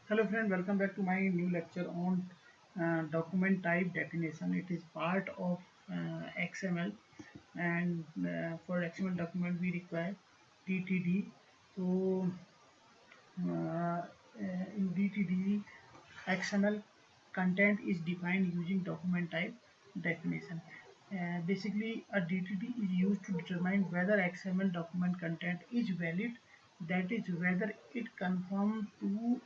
Hello friend, welcome back to my new lecture on document type definition. It is part of XML, and for XML document we require DTD. So in DTD, XML content is defined using document type definition. Basically, a DTD is used to determine whether XML document content is valid, that is, whether it conforms to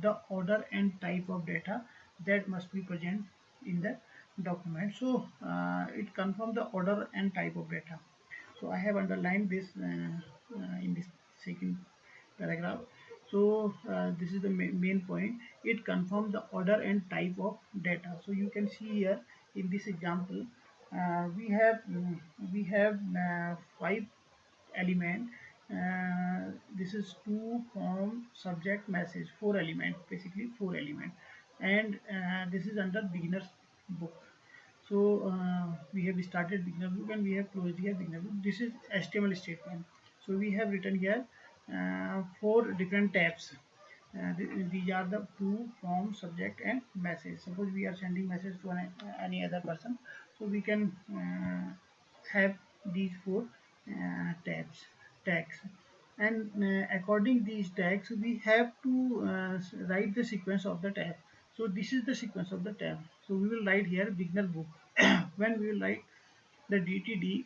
the order and type of data that must be present in the document. So, it confirms the order and type of data. So, I have underlined this in this second paragraph. So this is the main point. It confirms the order and type of data. So you can see here in this example, we have five element. This is to form subject message, four element, basically four element, and this is under beginners book. So we have started beginner book and we have closed here beginner book. This is HTML statement. So we have written here four different tabs. These are the to, form, subject, and message. Suppose we are sending message to any other person, so we can have these four tags, and according these tags we have to write the sequence of the tab. So this is the sequence of the tab. So we will write here beginner book. When we will write the DTD,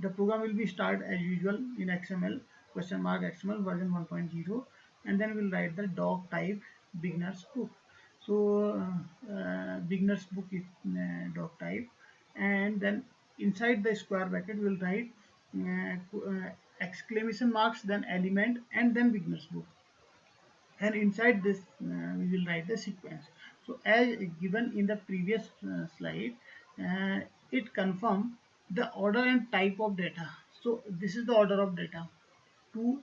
the program will be start as usual in XML question mark XML version 1.0, and then we'll write the doc type beginners book. So beginners book is doc type, and then inside the square bracket we'll write exclamation marks, then element, and then beginners book, and inside this we will write the sequence. So as given in the previous slide, uh, it confirm the order and type of data. So this is the order of data: to,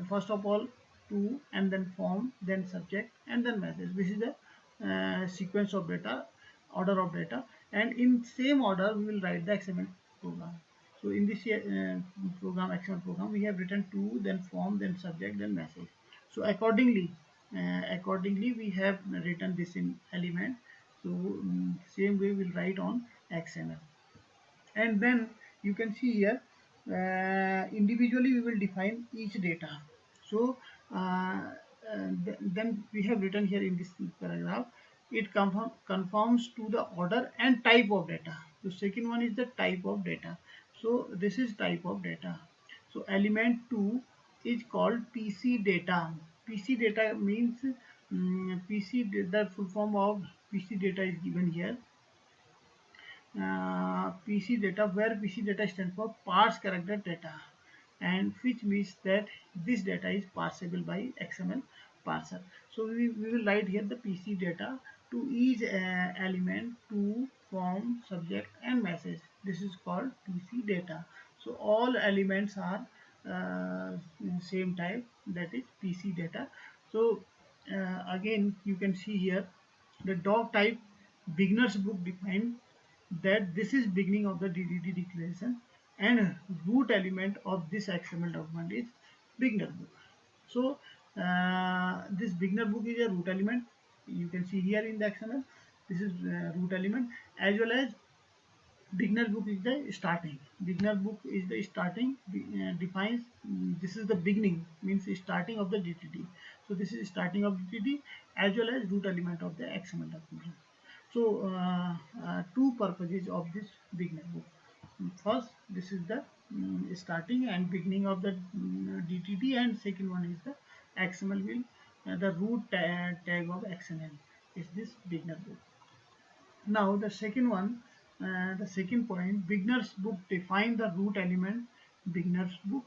first of all, to, and then form, then subject, and then message. This is the sequence of data, order of data, and in same order we will write the XML program. So in this program, XML program, we have written to, then form, then subject, then message. So accordingly we have written this in element. So same way we'll write on XML, and then you can see here individually we will define each data. So then we have written here in this paragraph, it conforms to the order and type of data. The second one is the type of data. So this is type of data. So element 2 is called PC data. PC data means PC, the full form of PC data is given here. PC data, where PC data stands for parse character data, and which means that this data is parsable by XML parser. So we will write here the PC data to each element, to, form, subject, and message. This is called PC data. So all elements are same type, that is PC data. So again you can see here the doc type beginners book defined that this is beginning of the DDD declaration, and root element of this XML document is beginner book. So this beginner book is a root element. You can see here in the XML, this is root element, as well as beginner book is the starting. Beginner book is the starting, defines this is the beginning, means starting of the DTD. So this is starting of DTD as well as root element of the XML document. So two purposes of this beginner book. First, this is the starting and beginning of the DTD, and second one is the XML will the root tag of XML is this beginner book. Now the second point, beginner's book define the root element beginner's book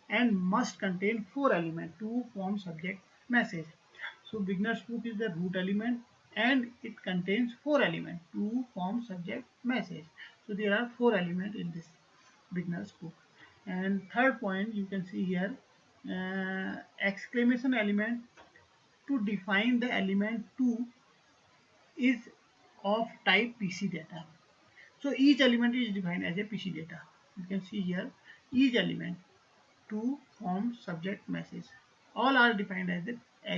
and must contain four elements: to, form, subject, message. So beginner's book is the root element and it contains four elements: to, form, subject, message. So there are four elements in this beginner's book. And third point, you can see here exclamation element to define the element to is of type PC data. So each element is defined as a PC data. You can see here each element: to, form, subject, message, all are defined as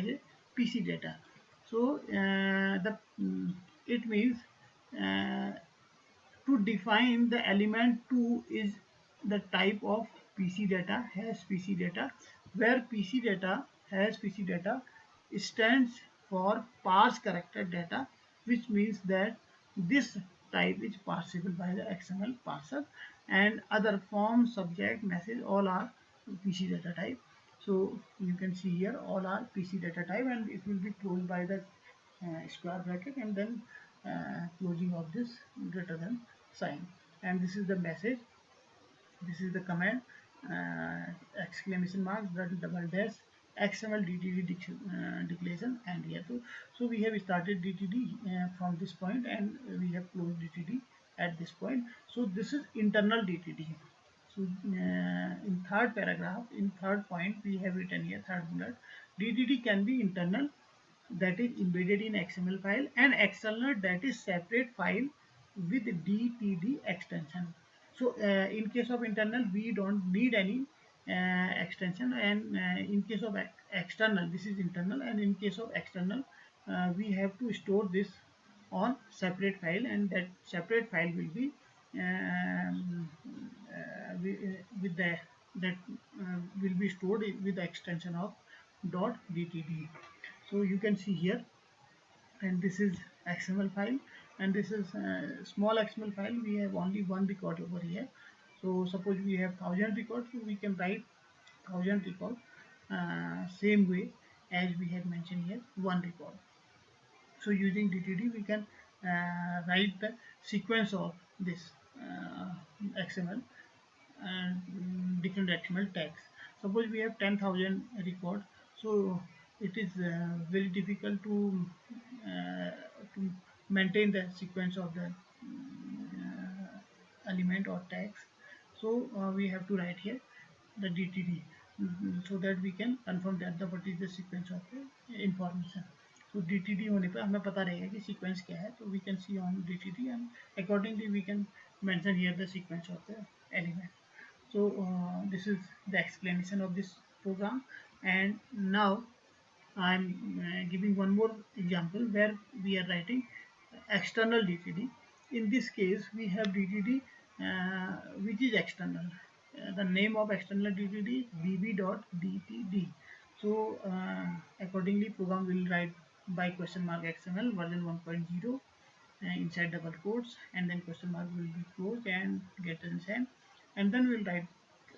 a PC data. So it means uh, to define the element 2 is the type of PC data, has PC data, where PC data, has PC data stands for parse character data, which means that this type is parsable by the XML parser, and other form, subject, message, all are PC data type. So you can see here all are PC data type, and it will be closed by the square bracket, and then closing of this greater than sign. And this is the message, this is the command, exclamation mark, double dash, XML DTD declaration, and here too. So we have started DTD from this point, and we have closed DTD at this point. So this is internal DTD. So in third paragraph, in third point, we have written here, third bullet, DTD can be internal, that is embedded in XML file, and external, that is separate file with DTD extension. So in case of internal, we don't need any extension, and in case of external, this is internal, and in case of external, we have to store this on separate file, and that separate file will be with the that will be stored with the extension of .dtd. So you can see here, and this is XML file, and this is small XML file. We have only one record over here. So suppose we have 1000 records, so we can write 1000 record same way as we have mentioned here, one record. So using DTD, we can write the sequence of this XML and different XML tags. Suppose we have 10,000 records, so it is very difficult to maintain the sequence of the element or tags. So we have to write here the DTD, so that we can confirm that the what is the sequence of the information. So DTD होने पर हमें पता रहेगा कि sequence क्या है, तो we can see on DTD, and accordingly we can mention here the sequence of the element. So this is the explanation of this program, and now I'm giving one more example where we are writing external DTD. In this case, we have DTD which is external. The name of external DTD is bb.dtd. So accordingly, program will write by question mark XML version 1.0 inside double quotes, and then question mark will be closed and get and send, and then we'll write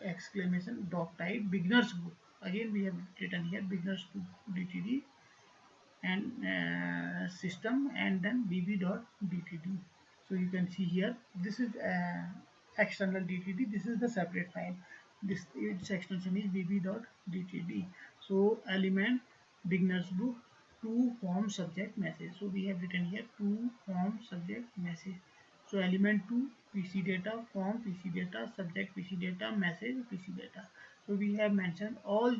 exclamation doc type beginners book. Again we have written here beginners book DTD, and system, and then bb.dtd. So you can see here, this is external DTD, this is the separate file, this its extension is bb.dtd. So element beginners book to form subject message. So we have written here to form subject message. So element 2 PC data, form PC data, subject PC data, message PC data. So we have mentioned all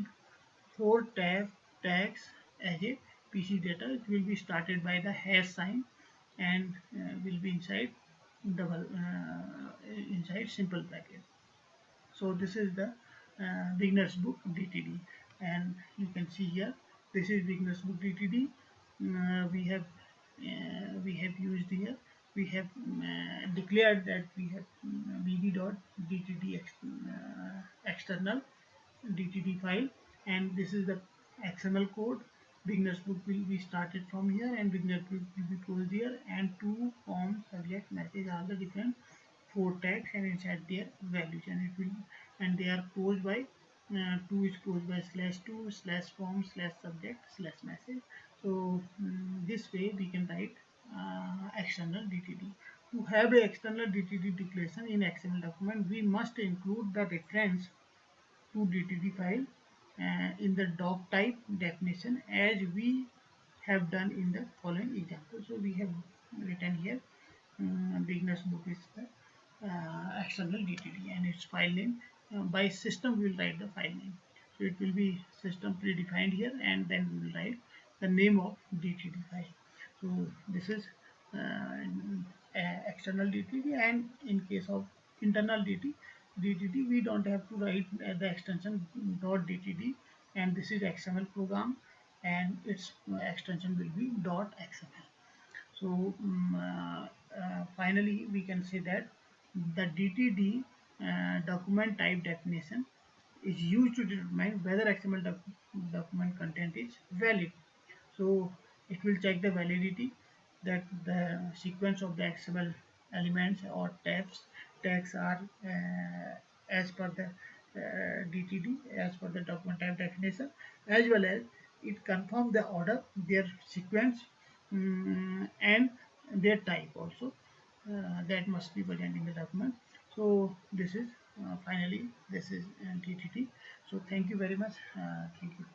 four tags as a PC data. It will be started by the hash sign, and will be inside double inside simple bracket. So this is the beginners book DTD, and you can see here, this is beginners book DTD. We have used here, we have declared that we have bb.dtd external DTD file, and this is the XML code. Beginners book will be started from here, and beginner book will be closed here, and to form subject message are the different four tags, and inside their values, and it will, and they are closed by 2 is closed by /2 /form /subject /message. So this way we can write external DTD. To have a external DTD declaration in XML document, we must include the reference to DTD file in the doc type definition, as we have done in the following example. So we have written here beginners book is the external DTD, and its file name, by system we will write the file name. So it will be system predefined here, and then we will write the name of DTD file. So this is external DTD, and in case of internal DTD, we don't have to write the extension .dtd, and this is XML program, and its extension will be .xml. So finally we can say that the DTD document type definition is used to determine whether XML document content is valid. So it will check the validity, that the sequence of the XML elements or tags are as per the DTD, as per the document type definition, as well as it confirms the order, their sequence, and their type also, that must be present in the document. So this is finally this is DTD. So thank you very much. Thank you.